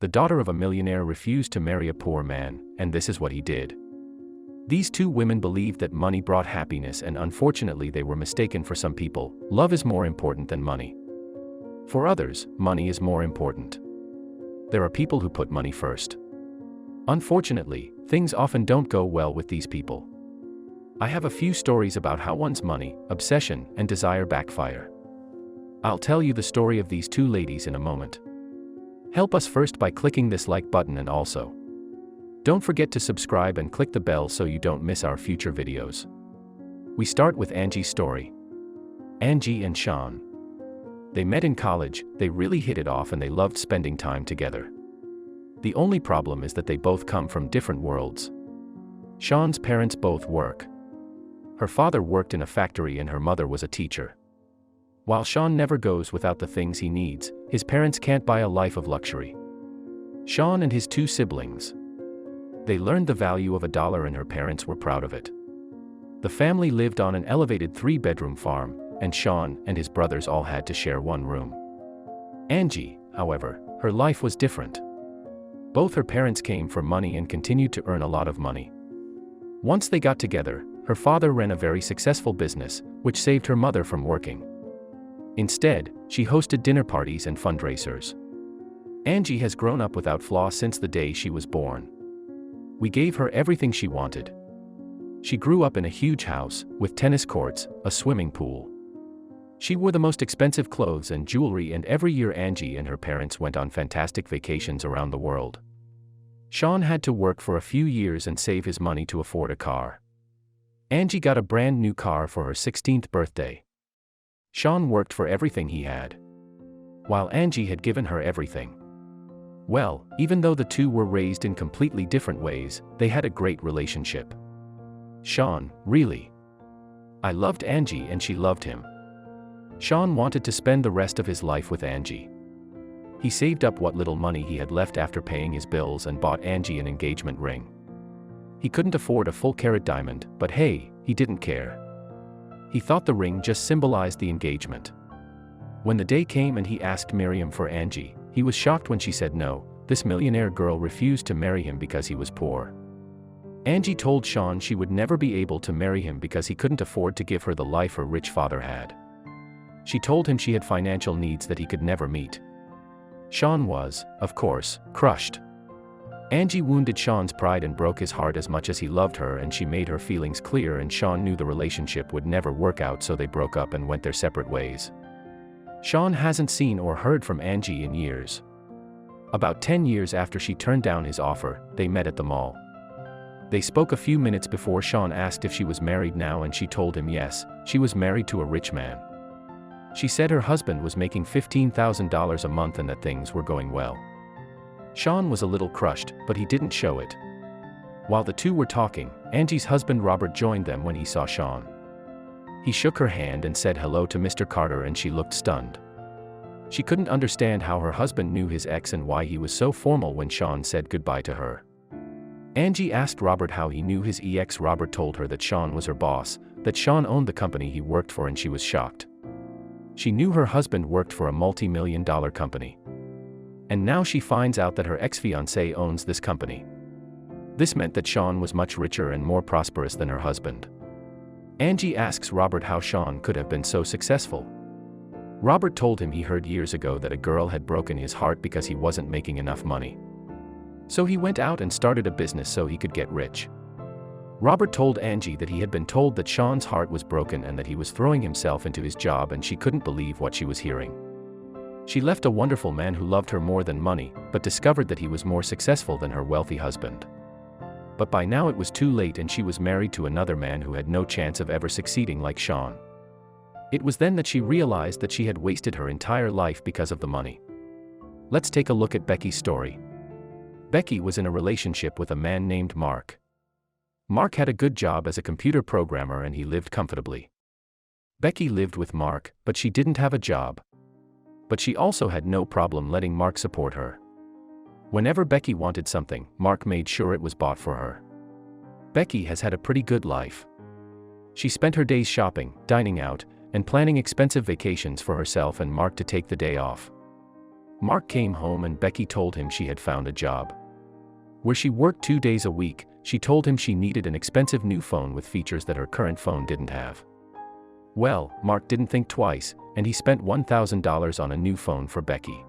The daughter of a millionaire refused to marry a poor man, and this is what he did. These two women believed that money brought happiness, and unfortunately they were mistaken. For some people, love is more important than money. For others, money is more important. There are people who put money first. Unfortunately, things often don't go well with these people. I have a few stories about how one's money, obsession, and desire backfire. I'll tell you the story of these two ladies in a moment. Help us first by clicking this like button, and also don't forget to subscribe and click the bell so you don't miss our future videos. We start with Angie's story. Angie and Sean. They met in college, they really hit it off, and they loved spending time together. The only problem is that they both come from different worlds. Sean's parents both work. Her father worked in a factory and her mother was a teacher. While Sean never goes without the things he needs, his parents can't buy a life of luxury. Sean and his two siblings. They learned the value of $1 and her parents were proud of it. The family lived on an elevated 3-bedroom farm, and Sean and his brothers all had to share one room. Angie, however, her life was different. Both her parents came from money and continued to earn a lot of money. Once they got together, her father ran a very successful business, which saved her mother from working. Instead, she hosted dinner parties and fundraisers. Angie has grown up without flaw since the day she was born. We gave her everything she wanted. She grew up in a huge house, with tennis courts, a swimming pool. She wore the most expensive clothes and jewelry, and every year Angie and her parents went on fantastic vacations around the world. Sean had to work for a few years and save his money to afford a car. Angie got a brand new car for her 16th birthday. Sean worked for everything he had, while Angie had given her everything. Well, even though the two were raised in completely different ways, they had a great relationship. Sean, really. I loved Angie and she loved him. Sean wanted to spend the rest of his life with Angie. He saved up what little money he had left after paying his bills and bought Angie an engagement ring. He couldn't afford a full-carat diamond, but hey, he didn't care. He thought the ring just symbolized the engagement. When the day came and he asked Miriam for Angie, he was shocked when she said no. This millionaire girl refused to marry him because he was poor. Angie told Sean she would never be able to marry him because he couldn't afford to give her the life her rich father had. She told him she had financial needs that he could never meet. Sean was, of course, crushed. Angie wounded Sean's pride and broke his heart as much as he loved her, and she made her feelings clear, and Sean knew the relationship would never work out, so they broke up and went their separate ways. Sean hasn't seen or heard from Angie in years. About 10 years after she turned down his offer, they met at the mall. They spoke a few minutes before Sean asked if she was married now, and she told him yes, she was married to a rich man. She said her husband was making $15,000 a month and that things were going well. Sean was a little crushed, but he didn't show it. While the two were talking, Angie's husband Robert joined them when he saw Sean. He shook her hand and said hello to Mr. Carter, and she looked stunned. She couldn't understand how her husband knew his ex and why he was so formal when Sean said goodbye to her. Angie asked Robert how he knew his ex. Robert told her that Sean was her boss, that Sean owned the company he worked for, and she was shocked. She knew her husband worked for a multi-million-dollar company. And now she finds out that her ex-fiancé owns this company. This meant that Sean was much richer and more prosperous than her husband. Angie asks Robert how Sean could have been so successful. Robert told him he heard years ago that a girl had broken his heart because he wasn't making enough money. So he went out and started a business so he could get rich. Robert told Angie that he had been told that Sean's heart was broken and that he was throwing himself into his job, and she couldn't believe what she was hearing. She left a wonderful man who loved her more than money, but discovered that he was more successful than her wealthy husband. But by now it was too late, and she was married to another man who had no chance of ever succeeding like Sean. It was then that she realized that she had wasted her entire life because of the money. Let's take a look at Becky's story. Becky was in a relationship with a man named Mark. Mark had a good job as a computer programmer and he lived comfortably. Becky lived with Mark, but she didn't have a job. But she also had no problem letting Mark support her. Whenever Becky wanted something, Mark made sure it was bought for her. Becky has had a pretty good life. She spent her days shopping, dining out, and planning expensive vacations for herself and Mark to take the day off. Mark came home and Becky told him she had found a job where she worked 2 days a week. She told him she needed an expensive new phone with features that her current phone didn't have. Well, Mark didn't think twice, and he spent $1,000 on a new phone for Becky.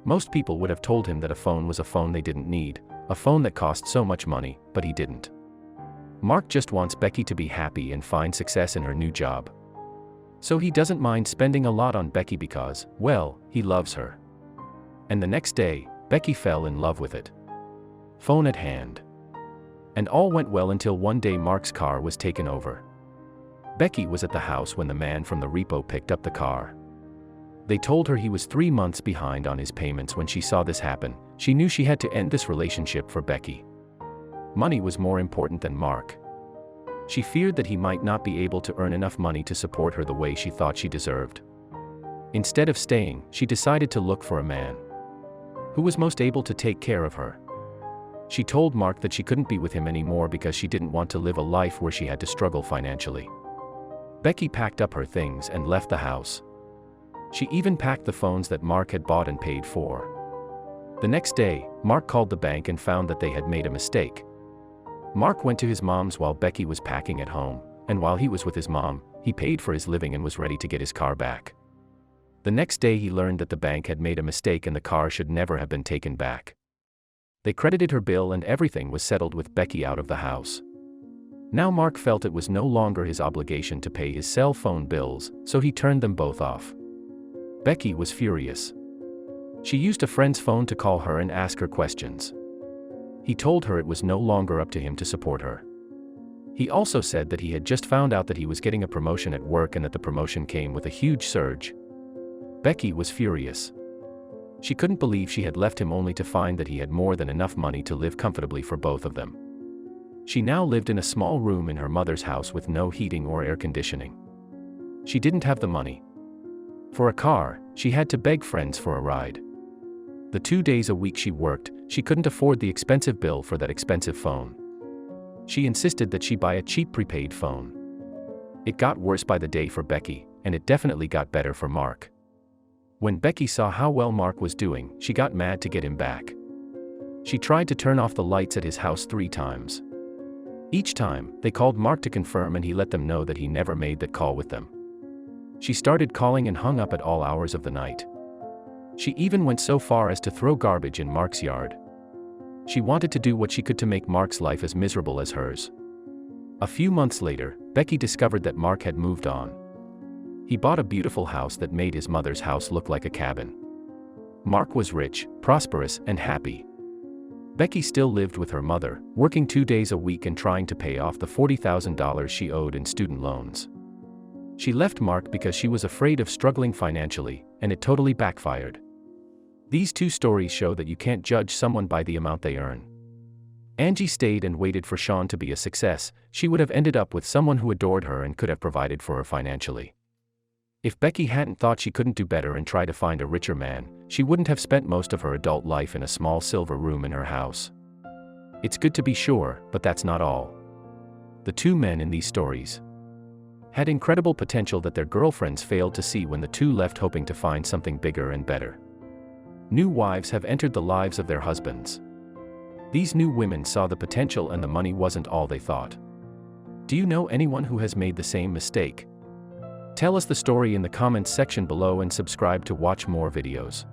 Most people would have told him that a phone was a phone they didn't need, a phone that cost so much money, but he didn't. Mark just wants Becky to be happy and find success in her new job. So he doesn't mind spending a lot on Becky because, well, he loves her. And the next day, Becky fell in love with it. Phone at hand. And all went well until one day Mark's car was taken over. Becky was at the house when the man from the repo picked up the car. They told her he was 3 months behind on his payments. When she saw this happen, she knew she had to end this relationship for Becky. Money was more important than Mark. She feared that he might not be able to earn enough money to support her the way she thought she deserved. Instead of staying, she decided to look for a man who was most able to take care of her. She told Mark that she couldn't be with him anymore because she didn't want to live a life where she had to struggle financially. Becky packed up her things and left the house. She even packed the phones that Mark had bought and paid for. The next day, Mark called the bank and found that they had made a mistake. Mark went to his mom's while Becky was packing at home, and while he was with his mom, he paid for his living and was ready to get his car back. The next day he learned that the bank had made a mistake and the car should never have been taken back. They credited her bill and everything was settled with Becky out of the house. Now Mark felt it was no longer his obligation to pay his cell phone bills, so he turned them both off. Becky was furious. She used a friend's phone to call her and ask her questions. He told her it was no longer up to him to support her. He also said that he had just found out that he was getting a promotion at work and that the promotion came with a huge surge. Becky was furious. She couldn't believe she had left him only to find that he had more than enough money to live comfortably for both of them. She now lived in a small room in her mother's house with no heating or air conditioning. She didn't have the money for a car. She had to beg friends for a ride. The 2 days a week she worked, she couldn't afford the expensive bill for that expensive phone. She insisted that she buy a cheap prepaid phone. It got worse by the day for Becky, and it definitely got better for Mark. When Becky saw how well Mark was doing, she got mad to get him back. She tried to turn off the lights at his house 3 times. Each time, they called Mark to confirm and he let them know that he never made that call with them. She started calling and hung up at all hours of the night. She even went so far as to throw garbage in Mark's yard. She wanted to do what she could to make Mark's life as miserable as hers. A few months later, Becky discovered that Mark had moved on. He bought a beautiful house that made his mother's house look like a cabin. Mark was rich, prosperous, and happy. Becky still lived with her mother, working 2 days a week and trying to pay off the $40,000 she owed in student loans. She left Mark because she was afraid of struggling financially, and it totally backfired. These 2 stories show that you can't judge someone by the amount they earn. Angie stayed and waited for Sean to be a success. She would have ended up with someone who adored her and could have provided for her financially. If Becky hadn't thought she couldn't do better and tried to find a richer man, she wouldn't have spent most of her adult life in a small silver room in her house. It's good to be sure, but that's not all. The 2 men in these stories had incredible potential that their girlfriends failed to see when the 2 left hoping to find something bigger and better. New wives have entered the lives of their husbands. These new women saw the potential and the money wasn't all they thought. Do you know anyone who has made the same mistake? Tell us the story in the comments section below and subscribe to watch more videos.